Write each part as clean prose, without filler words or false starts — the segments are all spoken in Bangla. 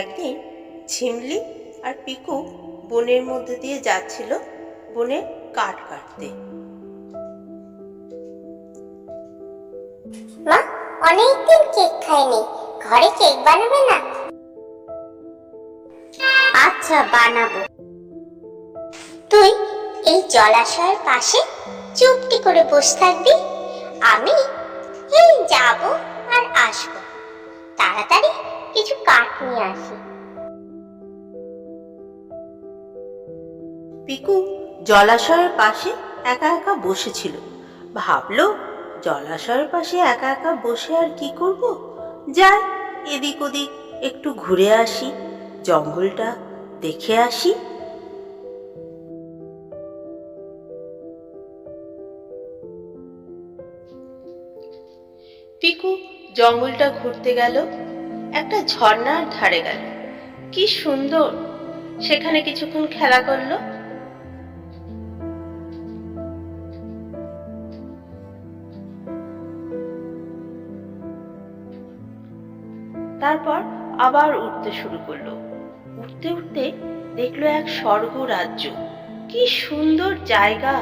একদিন ঝিমলি আর পিকু বনের মধ্যে দিয়ে যাচ্ছিল বনে কাঠ কাটতে। মা, অনেকদিন কেক খাইনি, ঘরে কেক বানাবে না? আচ্ছা, বানাবো। তুই এই জলাশয়ের পাশে চুপটি করে বসে থাকবি, আমি এই যাব আর আসবো। তাড়াতাড়ি কিছু কাঠ নিয়ে আসি। পিকু জলাশয়ের পাশে একা একা বসেছিল। ভাবলো, জলাশয়ের পাশে একা একা বসে আর কি করব, যাই এদিক ওদিক একটু ঘুরে আসি, জঙ্গলটা দেখে আসি। পিকু জঙ্গলটা ঘুরতে গেল, একটা ঝর্ণার ধারে গেল। কি সুন্দর, সেখানে কিছুক্ষণ খেলা করলো। তারপর আবার উঠতে শুরু করলো। উঠতে উঠতে দেখলো এক স্বর্গ রাজ্য। কি সুন্দর জায়গা।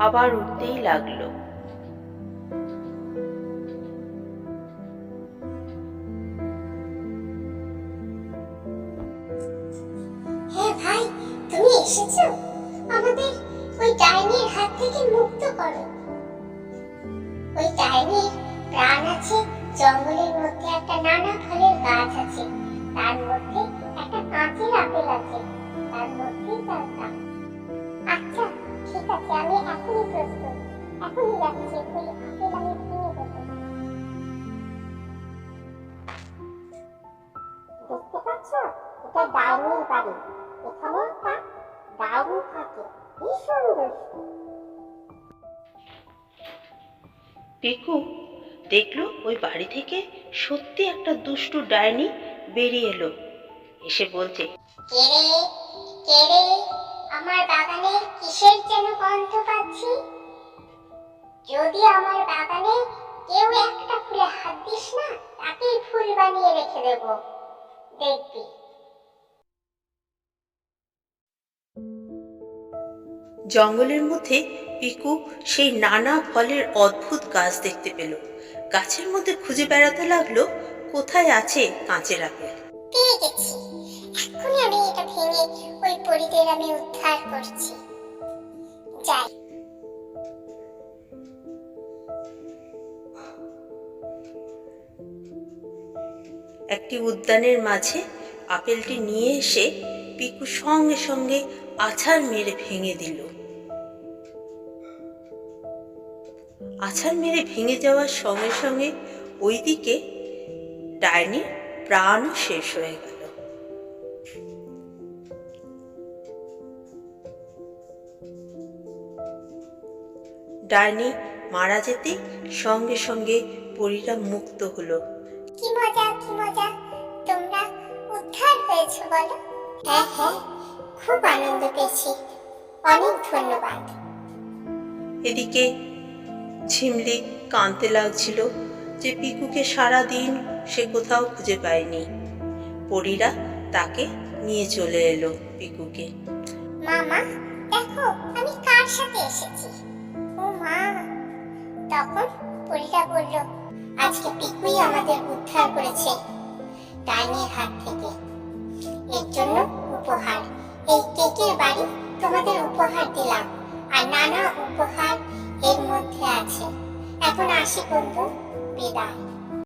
আবার উঠতেই লাগলো। হ্যাঁ ভাই, তুমি এসেছো। আমাদের ওই ডাইনির হাত থেকে মুক্ত করো। ওই ডাইনির প্রাণ আছে জঙ্গলের মধ্যে, একটা নানা ফলের গাছ আছে, তার মধ্যে একটা কাঁচের আপেল আছে, তার মধ্যেই তার প্রাণ। আচ্ছা ঠিক আছে, আমি এখনই প্রস্তুত, এখনই যাচ্ছি। ওই আপেল আমি ভেঙে দেবো। দেখতে পাচ্ছ, এটা ডাইনির বাড়ি। এখানে একটা ডাইনি থাকে, ভীষণ দুষ্টু। পিকু দেখলো ওই বাড়ি থেকে সত্যি একটা দুষ্টু ডাইনি বেরিয়ে এলো। এসে বলছে, কে রে, কে রে? আমার বাগানে কিসের যেন গন্ধ পাচ্ছি। যদি আমার বাগানে কেউ একটা ফুলে হাত দিস না, তাকেই ফুল বানিয়ে রেখে দেব, দেখবি। জঙ্গলের মধ্যে পিকু সেই নানা ফলের অদ্ভুত গাছ দেখতে পেল। গাছের মধ্যে খুঁজে বেড়াতে লাগলো কোথায় আছে কাঁচের আপেল। পেয়ে গেছি, এক্ষুনি আমি এটা ভেঙে ওই পরীদের আমি উদ্ধার করছি। যাই। একটি উদ্যানের মাঝে আপেলটি নিয়ে এসে পিকু সঙ্গে সঙ্গে আছাড় মেরে ভেঙে দিল। আছাড় মেরে ভেঙে যাওয়ার সঙ্গে সঙ্গে ওইদিকে ডাইনির প্রাণও শেষ হয়ে গেল। ডাইনি মারা যেতে সঙ্গে সঙ্গে পরীরা মুক্ত হলো। কি মজা, কি মজা, তোমরা উদ্ধার হয়েছো বলো? হ্যাঁ হ্যাঁ, খুব আনন্দ পেয়েছি, অনেক ধন্যবাদ। এদিকে ঝিমলি কাঁদতে লাগছিল যে পিকুকে সারা দিন সে কোথাও খুঁজে পায়নি। পরীরা তাকে নিয়ে চলে এলো পিকুকে। মামা দেখো, আমি কার সাথে এসেছি। ও মা, তখন পরীরা বলল, আজকে পিকুই আমাদের উদ্ধার করেছে ডাইনির হাত থেকে। এর জন্য উপহার, এই কেকের বাড়ি তোমাদের উপহার দিলাম, আর নানা উপহার এর মধ্যে আছে। এখন আসি বন্ধু, বিদায়।